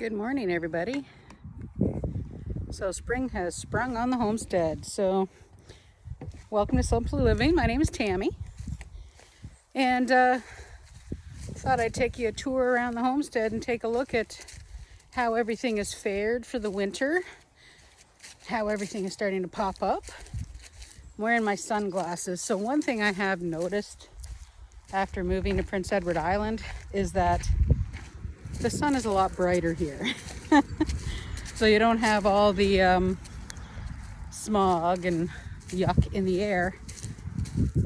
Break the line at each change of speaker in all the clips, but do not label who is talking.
Good morning, everybody. So spring has sprung on the homestead. So welcome to Simply Living. My name is Tammy, and thought I'd take you a tour around the homestead and take a look at how everything is fared for the winter, how everything is starting to pop up. I'm wearing my sunglasses. So one thing I have noticed after moving to Prince Edward Island is that the sun is a lot brighter here. So you don't have all the smog and yuck in the air.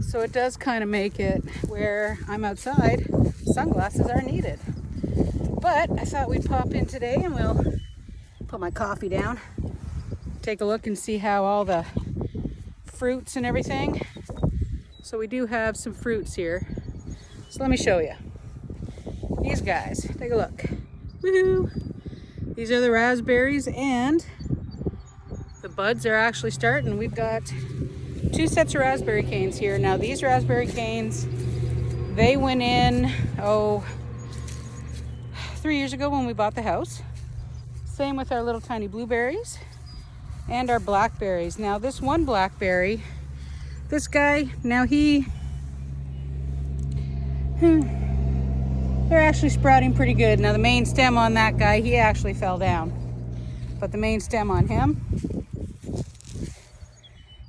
So it does kind of make it where I'm outside, sunglasses are needed. But I thought we'd pop in today and we'll put my coffee down, take a look and see how all the fruits and everything. So we do have some fruits here. So let me show you. These guys, take a look. Woohoo! These are the raspberries, and the buds are actually starting. We've got 2 sets of raspberry canes here. Now these raspberry canes, they went in, 3 years ago when we bought the house. Same with our little tiny blueberries and our blackberries. Now this one blackberry, this guy, now they're actually sprouting pretty good. Now the main stem on that guy, he actually fell down. But the main stem on him,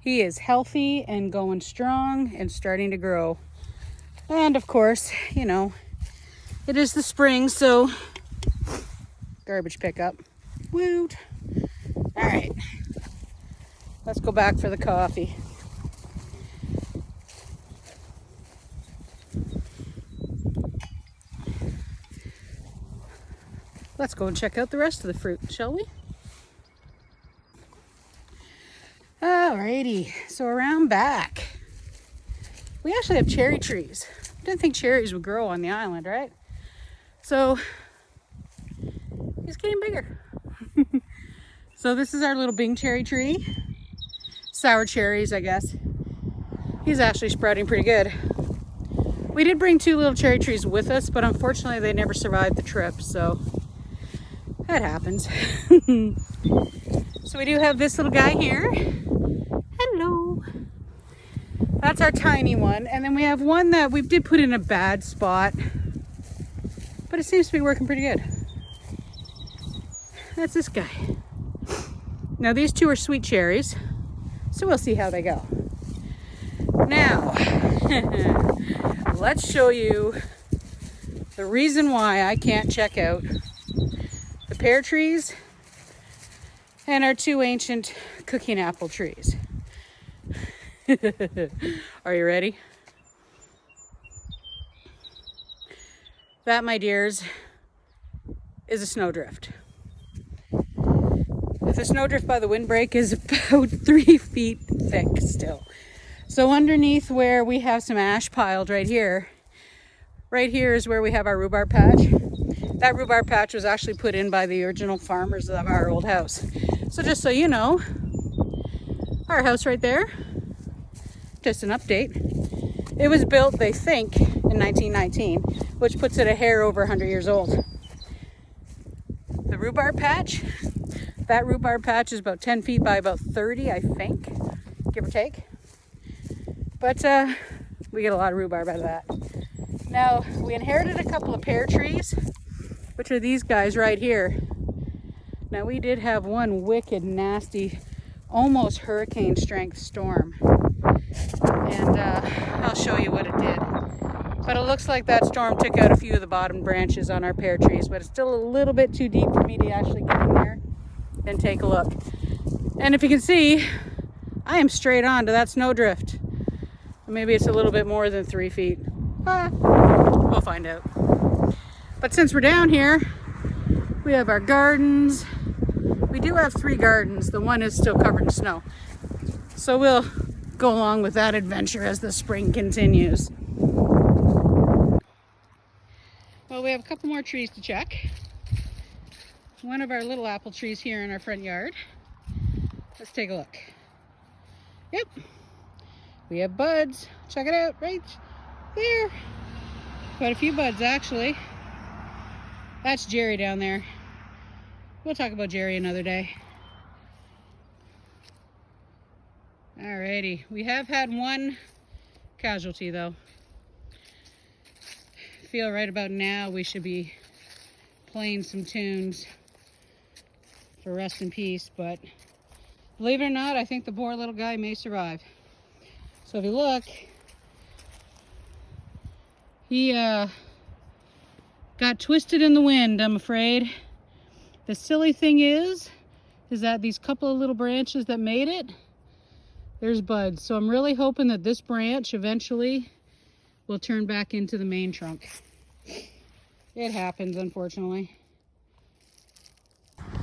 he is healthy and going strong and starting to grow. And of course, you know, it is the spring, so garbage pickup. Woot! All right, let's go back for the coffee. Let's go and check out the rest of the fruit, shall we? Alrighty, so around back, we actually have cherry trees. Didn't think cherries would grow on the island, right? So, he's getting bigger. So this is our little Bing cherry tree. Sour cherries, I guess. He's actually sprouting pretty good. We did bring 2 little cherry trees with us, but unfortunately they never survived the trip, so that happens. So we do have this little guy here. Hello. That's our tiny one. And then we have one that we did put in a bad spot, but it seems to be working pretty good. That's this guy. Now these 2 are sweet cherries, so we'll see how they go. Now, let's show you the reason why I can't check out the pear trees and our 2 ancient cooking apple trees. Are you ready? That, my dears, is a snowdrift. The snowdrift by the windbreak is about 3 feet thick still. So underneath where we have some ash piled right here is where we have our rhubarb patch. That rhubarb patch was actually put in by the original farmers of our old house. So just so you know, our house right there, just an update. It was built, they think, in 1919, which puts it a hair over 100 years old. The rhubarb patch, that rhubarb patch is about 10 feet by about 30, I think, give or take. But we get a lot of rhubarb out of that. Now, we inherited a couple of pear trees, which are these guys right here. Now, we did have one wicked, nasty, almost hurricane strength storm. And I'll show you what it did. But it looks like that storm took out a few of the bottom branches on our pear trees, but it's still a little bit too deep for me to actually get in there and take a look. And if you can see, I am straight on to that snowdrift. Maybe it's a little bit more than 3 feet. We'll find out. But since we're down here, we have our gardens. We do have 3 gardens. The one is still covered in snow. So we'll go along with that adventure as the spring continues. Well, we have a couple more trees to check. One of our little apple trees here in our front yard. Let's take a look. Yep. We have buds. Check it out right there. Quite a few buds, actually. That's Jerry down there. We'll talk about Jerry another day. Alrighty, we have had one casualty though. I feel right about now we should be playing some tunes for rest in peace, but believe it or not, I think the poor little guy may survive. So if you look, he got twisted in the wind, I'm afraid. The silly thing is that these couple of little branches that made it, there's buds. So I'm really hoping that this branch eventually will turn back into the main trunk. It happens, unfortunately.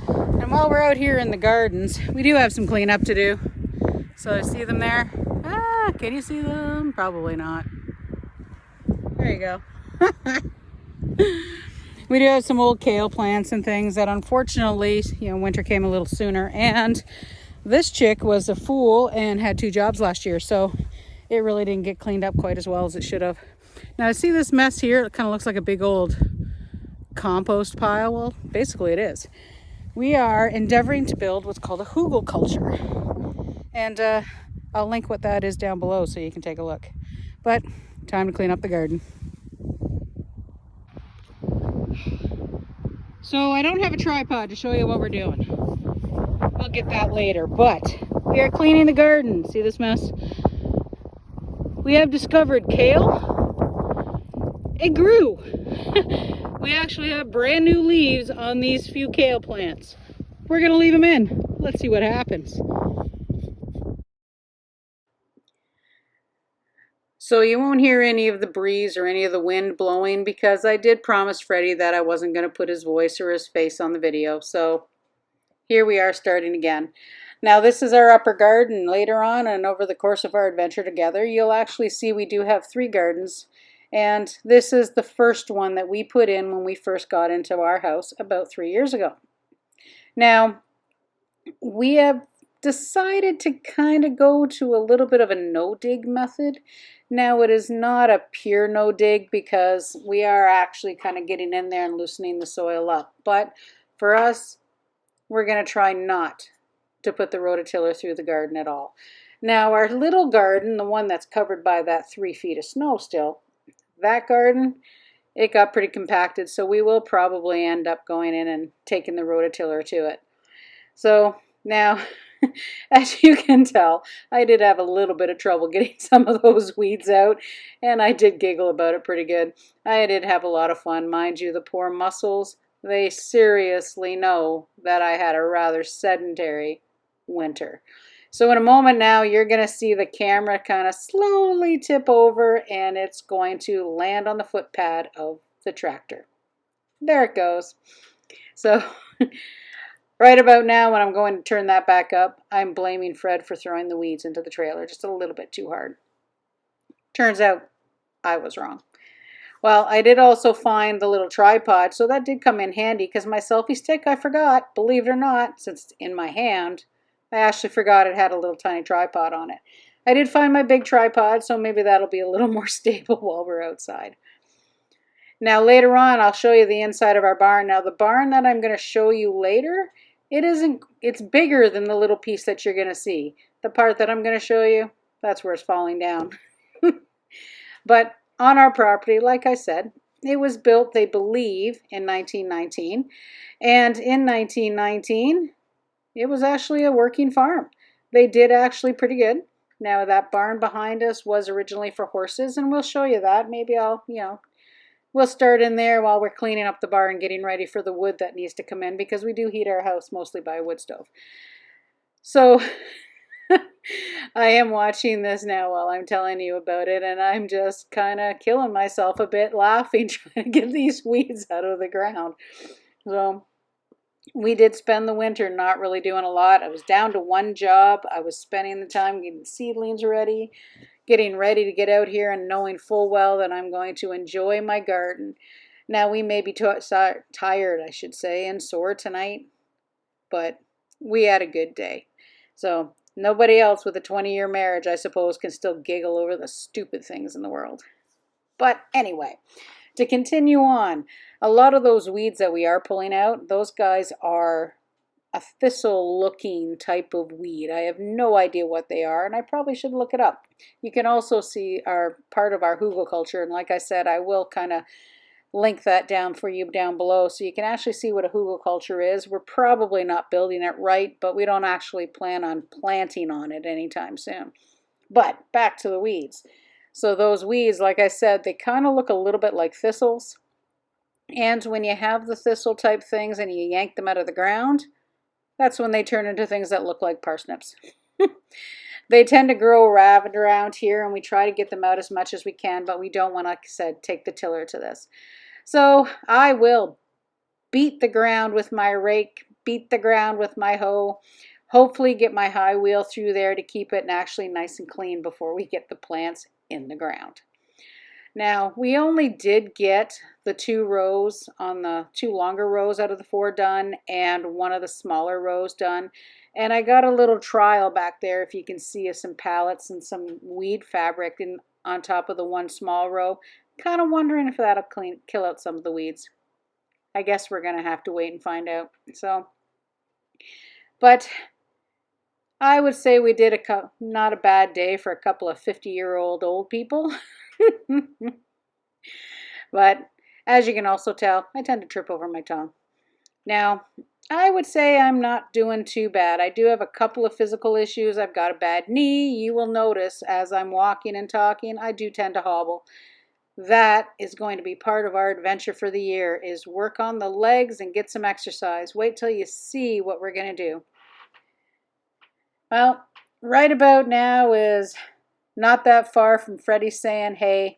And while we're out here in the gardens, we do have some cleanup to do. So see them there? Ah, can you see them? Probably not. There you go. We do have some old kale plants and things that unfortunately, winter came a little sooner. And this chick was a fool and had 2 jobs last year. So it really didn't get cleaned up quite as well as it should have. Now see this mess here? It kind of looks like a big old compost pile. Well, basically it is. We are endeavoring to build what's called a hugelkultur. And I'll link what that is down below so you can take a look. But time to clean up the garden. So I don't have a tripod to show you what we're doing. I'll get that later, but we are cleaning the garden. See this mess? We have discovered kale. It grew. We actually have brand new leaves on these few kale plants. We're gonna leave them in. Let's see what happens. So you won't hear any of the breeze or any of the wind blowing because I did promise Freddie that I wasn't going to put his voice or his face on the video. So here we are starting again. Now this is our upper garden. Later on and over the course of our adventure together, you'll actually see we do have 3 gardens. And this is the first one that we put in when we first got into our house about 3 years ago. Now, we have decided to kind of go to a little bit of a no-dig method. Now it is not a pure no-dig because we are actually kind of getting in there and loosening the soil up. But for us, we're going to try not to put the rototiller through the garden at all. Now our little garden, the one that's covered by that 3 feet of snow still, that garden, it got pretty compacted, so we will probably end up going in and taking the rototiller to it. So now, as you can tell, I did have a little bit of trouble getting some of those weeds out, and I did giggle about it pretty good. I did have a lot of fun. Mind you, the poor mussels, they seriously know that I had a rather sedentary winter. So in a moment now, you're going to see the camera kind of slowly tip over, and it's going to land on the footpad of the tractor. There it goes. So right about now, when I'm going to turn that back up, I'm blaming Fred for throwing the weeds into the trailer just a little bit too hard. Turns out I was wrong. Well, I did also find the little tripod, so that did come in handy because my selfie stick, I forgot, believe it or not, since it's in my hand, I actually forgot it had a little tiny tripod on it. I did find my big tripod, so maybe that'll be a little more stable while we're outside. Now later on, I'll show you the inside of our barn. Now the barn that I'm going to show you later, it's bigger than the little piece that you're going to see. The part that I'm going to show you, that's where it's falling down. But on our property, like I said, it was built, they believe, in 1919. And in 1919, it was actually a working farm. They did actually pretty good. Now that barn behind us was originally for horses, and we'll show you that. Maybe we'll start in there while we're cleaning up the barn, getting ready for the wood that needs to come in, because we do heat our house mostly by a wood stove. So I am watching this now while I'm telling you about it, and I'm just kind of killing myself a bit laughing, trying to get these weeds out of the ground. So we did spend the winter not really doing a lot. I was down to 1 job. I was spending the time getting seedlings ready, getting ready to get out here and knowing full well that I'm going to enjoy my garden. Now we may be tired, I should say, and sore tonight, but we had a good day. So nobody else with a 20-year marriage, I suppose, can still giggle over the stupid things in the world. But anyway, To continue on, a lot of those weeds that we are pulling out, those guys are a thistle looking type of weed. I have no idea what they are, and I probably should look it up. You can also see our part of our hugelkultur, and like I said, I will kind of link that down for you down below so you can actually see what a hugelkultur is. We're probably not building it right, but we don't actually plan on planting on it anytime soon. But back to the weeds. So those weeds, like I said, they kind of look a little bit like thistles. And when you have the thistle type things and you yank them out of the ground, that's when they turn into things that look like parsnips. They tend to grow rabbit around here, and we try to get them out as much as we can, but we don't want, like I said, take the tiller to this. So I will beat the ground with my rake, beat the ground with my hoe, hopefully get my high wheel through there to keep it actually nice and clean before we get the plants in the ground. Now, we only did get the 2 rows on the 2 longer rows out of the 4 done and one of the smaller rows done. And I got a little trial back there, if you can see, of some pallets and some weed fabric on top of the 1 small row. Kind of wondering if that'll kill out some of the weeds. I guess we're going to have to wait and find out. But I would say we did not a bad day for a couple of 50-year-old old people. But as you can also tell, I tend to trip over my tongue. Now, I would say I'm not doing too bad. I do have a couple of physical issues. I've got a bad knee. You will notice as I'm walking and talking, I do tend to hobble. That is going to be part of our adventure for the year, is work on the legs and get some exercise. Wait till you see what we're going to do. Well, right about now is not that far from Freddie saying, hey,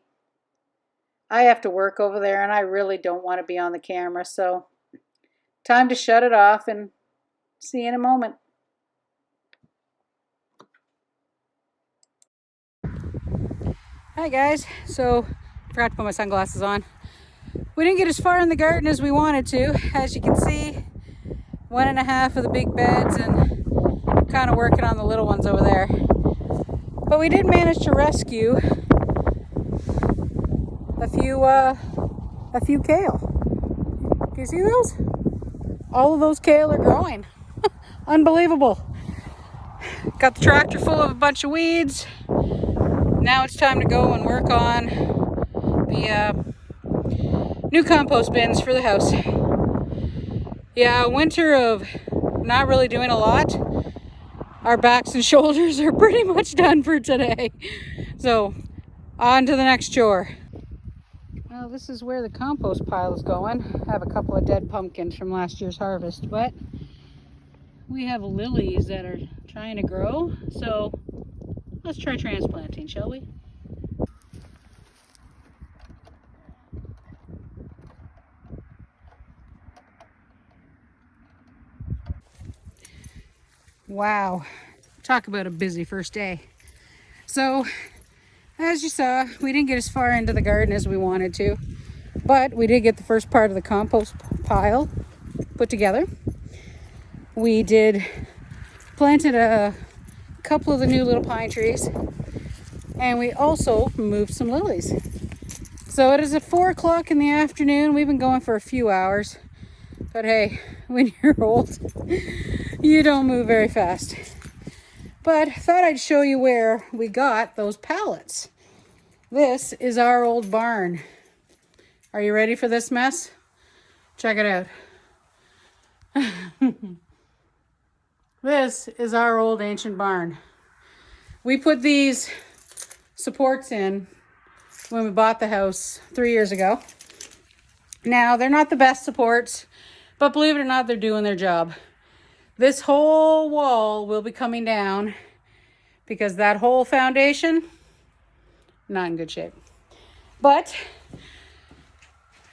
I have to work over there and I really don't want to be on the camera, so time to shut it off and see you in a moment. Hi guys, so forgot to put my sunglasses on. We didn't get as far in the garden as we wanted to. As you can see, 1.5 of the big beds and kind of working on the little ones over there. But we did manage to rescue a few kale. Do you see those? All of those kale are growing. Unbelievable. Got the tractor full of a bunch of weeds. Now it's time to go and work on the new compost bins for the house. Yeah, a winter of not really doing a lot. Our backs and shoulders are pretty much done for today. So, on to the next chore. Well, this is where the compost pile is going. I have a couple of dead pumpkins from last year's harvest, but we have lilies that are trying to grow. So, let's try transplanting, shall we? Wow, talk about a busy first day. So, as you saw, we didn't get as far into the garden as we wanted to, but we did get the first part of the compost pile put together. We planted a couple of the new little pine trees, and we also moved some lilies. So it is at 4 o'clock in the afternoon. We've been going for a few hours, but hey, when you're old, you don't move very fast. But I thought I'd show you where we got those pallets. This is our old barn. Are you ready for this mess? Check it out. This is our old ancient barn. We put these supports in when we bought the house 3 years ago. Now, they're not the best supports, but believe it or not, they're doing their job. This whole wall will be coming down because that whole foundation, not in good shape. But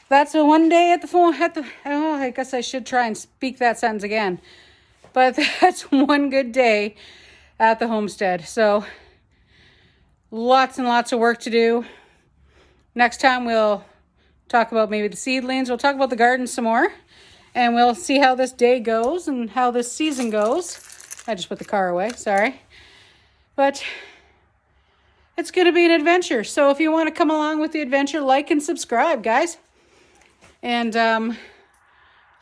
that's a one day at the oh, I guess I should try and speak that sentence again. But that's one good day at the homestead. So lots and lots of work to do. Next time we'll talk about maybe the seedlings. We'll talk about the garden some more. And we'll see how this day goes and how this season goes. I just put the car away, sorry. But it's going to be an adventure. So if you want to come along with the adventure, like and subscribe, guys. And I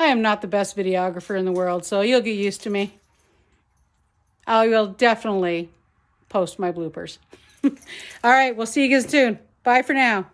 am not the best videographer in the world, so you'll get used to me. I will definitely post my bloopers. All right, we'll see you guys soon. Bye for now.